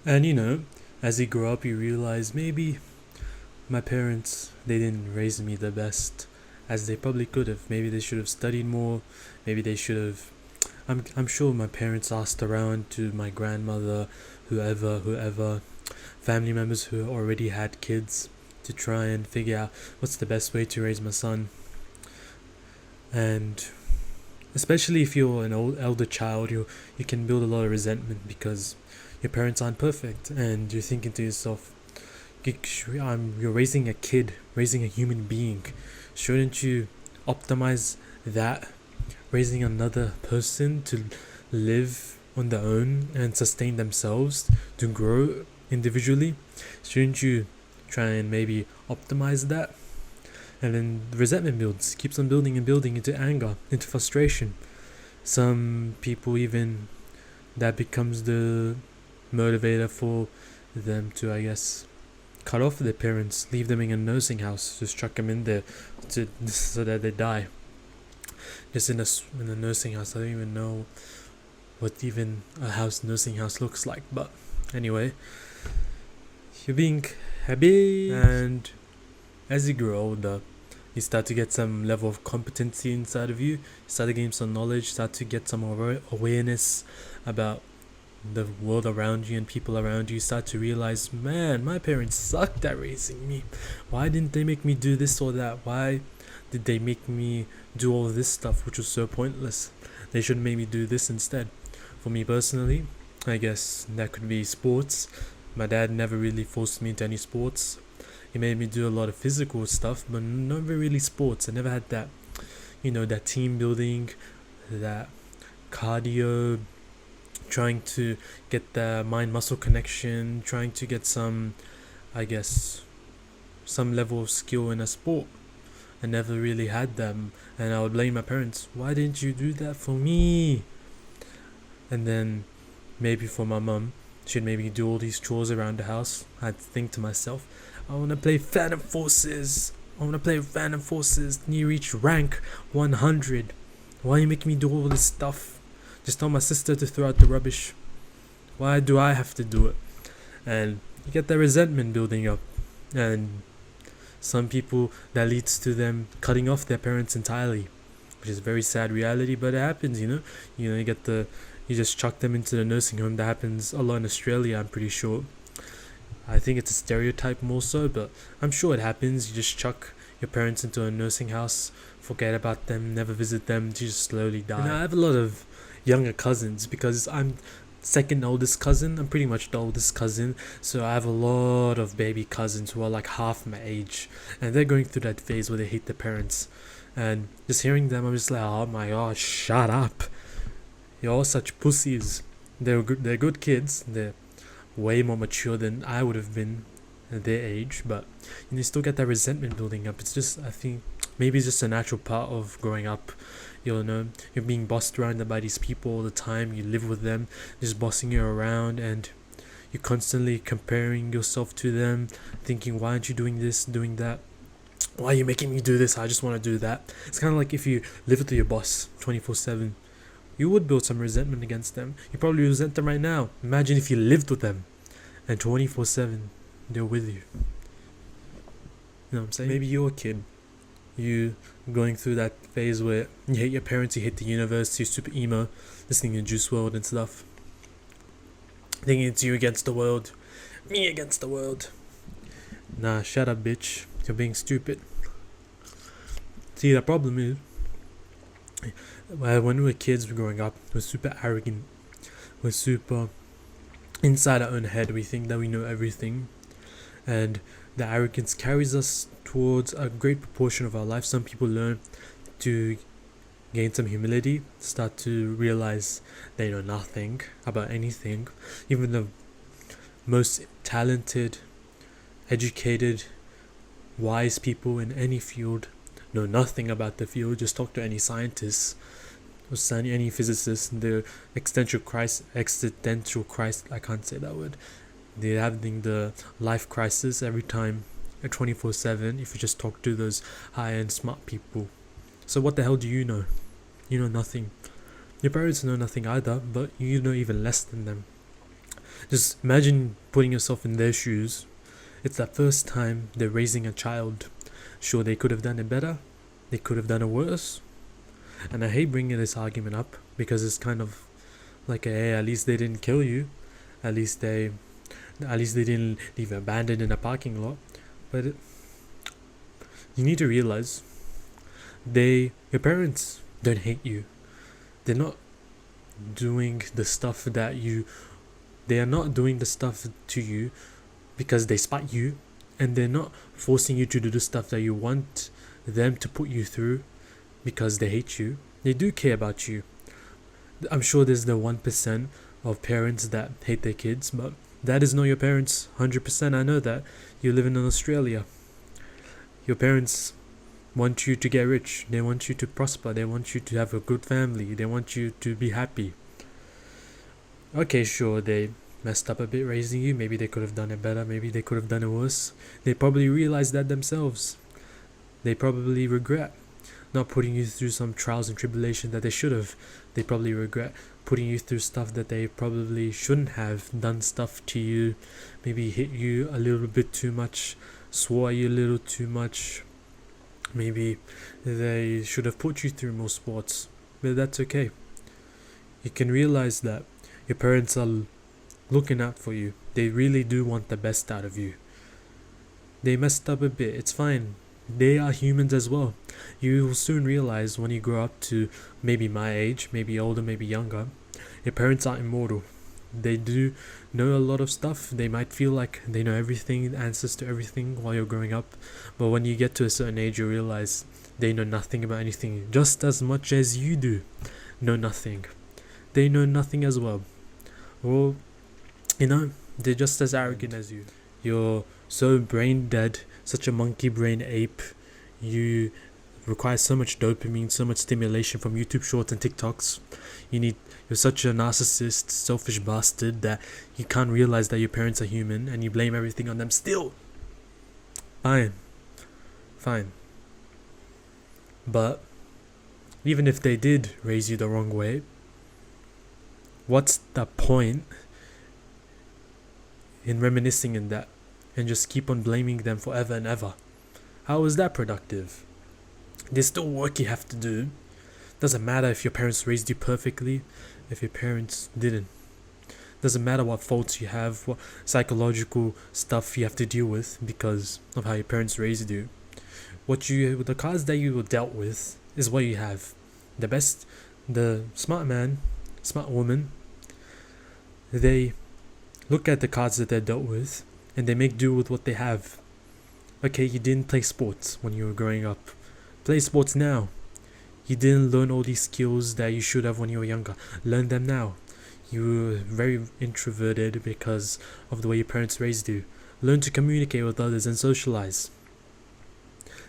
And as you grow up, you realize maybe my parents, they didn't raise me the best as they probably could have. Maybe they should have studied more. Maybe they should have. I'm sure my parents asked around to my grandmother, whoever, family members who already had kids to try and figure out what's the best way to raise my son. And especially if you're an elder child, you can build a lot of resentment because your parents aren't perfect, and you're thinking to yourself, you're raising a kid, raising a human being. Shouldn't you optimize that, raising another person to live on their own and sustain themselves, to grow individually? Shouldn't you try and maybe optimize that? And then the resentment builds, keeps on building and building into anger, into frustration. Some people even, that becomes the motivator for them to, I guess, cut off their parents, leave them in a nursing house, just chuck them in there so that they die. Just in a nursing house. I don't even know what even a nursing house looks like. But anyway, you're being happy, and as you grow older, you start to get some level of competency inside of you. You start to gain some knowledge, start to get some awareness about the world around you and people around you. Start to realize, man, my parents sucked at raising me. Why didn't they make me do this or that? Why did they make me do all this stuff which was so pointless? They should have made me do this instead. For me personally, I guess that could be sports. My dad never really forced me into any sports. He made me do a lot of physical stuff, but never really sports. I never had that, that team building, that cardio, trying to get the mind-muscle connection, trying to get some, I guess, some level of skill in a sport. I never really had them, and I would blame my parents. Why didn't you do that for me? And then maybe for my mum, she'd maybe do all these chores around the house. I'd think to myself, I want to play Phantom Forces. You reach rank 100. Why are you making me do all this stuff? Just tell my sister to throw out the rubbish. Why do I have to do it? And you get that resentment building up. And some people, that leads to them cutting off their parents entirely, which is a very sad reality, but it happens, you just chuck them into the nursing home. That happens a lot in Australia, I'm pretty sure. I think it's a stereotype more so, but I'm sure it happens. You just chuck your parents into a nursing house, forget about them, never visit them, you just slowly die. And I have a lot of younger cousins because I'm second oldest cousin. I'm pretty much the oldest cousin, so I have a lot of baby cousins who are like half my age, and they're going through that phase where they hate their parents. And just hearing them, I'm just like, oh my god, shut up. You're all such pussies. They're good kids. They're way more mature than I would have been at their age, but you still get that resentment building up. It's just, I think, maybe it's just a natural part of growing up. You're being bossed around by these people all the time. You live with them, just bossing you around, and you're constantly comparing yourself to them, thinking, why aren't you doing this, doing that? Why are you making me do this? I just want to do that. It's kind of like if you live with your boss 24/7. You would build some resentment against them. You probably resent them right now. Imagine if you lived with them and 24/7 they're with you. You know what I'm saying? Maybe you're a kid. You going through that phase where you hate your parents, you hate the universe, you're super emo, listening to Juice WRLD and stuff. Thinking it's you against the world. Me against the world. Nah, shut up, bitch. You're being stupid. See, the problem is, when we were kids growing up, we're super arrogant. We're super inside our own head. We think that we know everything, and the arrogance carries us towards a great proportion of our life. Some people learn to gain some humility, start to realize they know nothing about anything. Even the most talented, educated, wise people in any field know nothing about the field. Just talk to any scientist or any physicist. The existential crisis, I can't say that word. They're having the life crisis every time at 24/7 if you just talk to those high-end smart people. So what the hell do you know? You know nothing. Your parents know nothing either, but you know even less than them. Just imagine putting yourself in their shoes. It's the first time they're raising a child. Sure, they could have done it better. They could have done it worse. And I hate bringing this argument up because it's kind of like, hey, at least they didn't kill you. At least they didn't leave you abandoned in a parking lot. But you need to realize your parents don't hate you. They're not doing the stuff they are not doing the stuff to you because they spite you, and they're not forcing you to do the stuff that you want them to put you through because they hate you. They do care about you. I'm sure there's the 1% of parents that hate their kids, but that is not your parents 100%. I know that. You're living in Australia. Your parents want you to get rich. They want you to prosper. They want you to have a good family. They want you to be happy. Okay, sure, they messed up a bit raising you. Maybe they could have done it better. Maybe they could have done it worse. They probably realize that themselves. They probably regret not putting you through some trials and tribulation that they should have. They probably regret putting you through stuff that they probably shouldn't have. Done stuff to you, maybe hit you a little bit too much, swore at you a little too much. Maybe they should have put you through more sports, but that's okay. You can realize that your parents are looking out for you. They really do want the best out of you. They messed up a bit, it's fine. They are humans as well. You will soon realize when you grow up to maybe my age, maybe older, maybe younger, your parents are immortal. They do know a lot of stuff. They might feel like they know everything, answers to everything while you're growing up. But when you get to a certain age, you realize they know nothing about anything, just as much as you do know nothing. They know nothing as well. Well, they're just as arrogant as you. You're so brain dead, such a monkey brain ape. You require so much dopamine, so much stimulation from YouTube shorts and TikToks. You're such a narcissist, selfish bastard that you can't realize that your parents are human and you blame everything on them still. Fine. But even if they did raise you the wrong way, what's the point in reminiscing in that and just keep on blaming them forever and ever? How is that productive? There's still work you have to do. Doesn't matter if your parents raised you perfectly, if your parents didn't. Doesn't matter what faults you have, what psychological stuff you have to deal with because of how your parents raised you. The cards that you were dealt with is what you have. The smart man, smart woman, they look at the cards that they're dealt with and they make do with what they have. Okay, you didn't play sports when you were growing up. Play sports now. You didn't learn all these skills that you should have when you were younger. Learn them now. You were very introverted because of the way your parents raised you. Learn to communicate with others and socialize.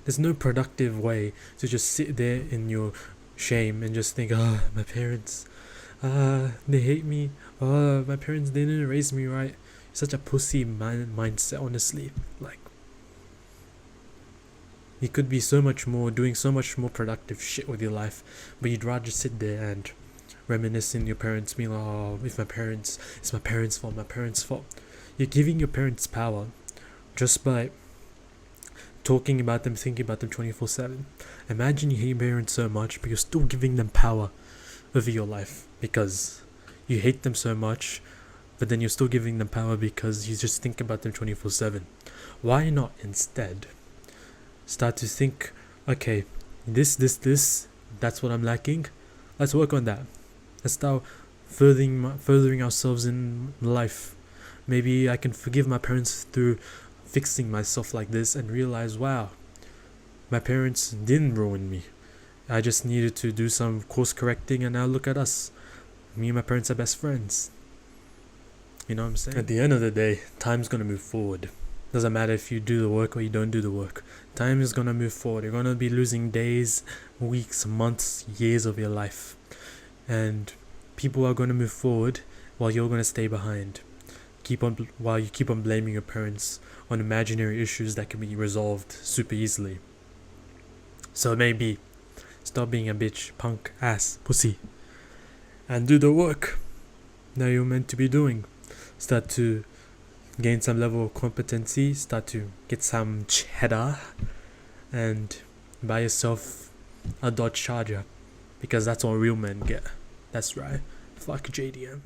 There's no productive way to just sit there in your shame and just think, my parents, they hate me. My parents didn't raise me right. Such a pussy mindset, honestly. You could be doing so much more productive shit with your life, but you'd rather sit there and reminisce in your parents, being like, it's my parents' fault. You're giving your parents power just by talking about them, thinking about them 24/7. Imagine you hate your parents so much, but you're still giving them power over your life because you hate them so much, but then you're still giving them power because you just think about them 24/7. Why not instead start to think, okay, this, that's what I'm lacking. Let's work on that. Let's start furthering ourselves in life. Maybe I can forgive my parents through fixing myself like this and realize, wow, my parents didn't ruin me. I just needed to do some course correcting and now look at us. Me and my parents are best friends. You know what I'm saying? At the end of the day, time's gonna move forward. Doesn't matter if you do the work or you don't do the work. Time is gonna move forward. You're gonna be losing days, weeks, months, years of your life. And people are gonna move forward while you're gonna stay behind. While you keep on blaming your parents on imaginary issues that can be resolved super easily. So maybe stop being a bitch, punk, ass, pussy, and do the work that you're meant to be doing. start to gain some level of competency, start to get some cheddar, and buy yourself a Dodge Charger, because that's what real men get. That's right. Fuck JDM.